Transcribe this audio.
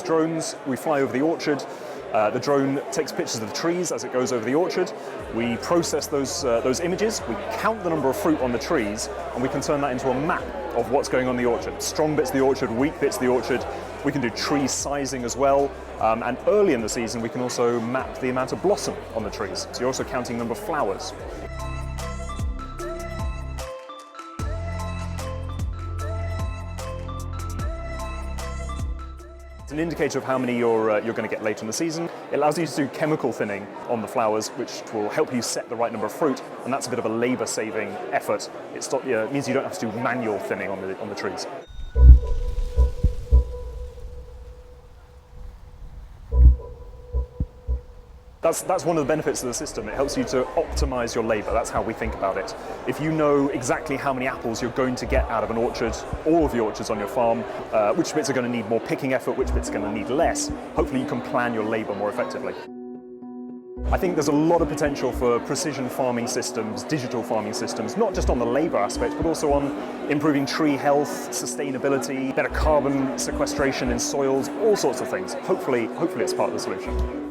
use drones. We fly over the orchard. The drone takes pictures of the trees as it goes over the orchard. We process those images, we count the number of fruit on the trees, and we can turn that into a map of what's going on in the orchard. Strong bits of the orchard, weak bits of the orchard. We can do tree sizing as well. And early in the season, we can also map the amount of blossom on the trees. So you're also counting the number of flowers. It's an indicator of how many you're going to get later in the season. It allows you to do chemical thinning on the flowers, which will help you set the right number of fruit, and that's a bit of a labour-saving effort. It means you don't have to do manual thinning on the trees. That's one of the benefits of the system. It helps you to optimize your labor. That's how we think about it. If you know exactly how many apples you're going to get out of an orchard, all of the orchards on your farm, which bits are going to need more picking effort, which bits are going to need less, hopefully you can plan your labor more effectively. I think there's a lot of potential for precision farming systems, digital farming systems, not just on the labor aspect, but also on improving tree health, sustainability, better carbon sequestration in soils, all sorts of things. Hopefully it's part of the solution.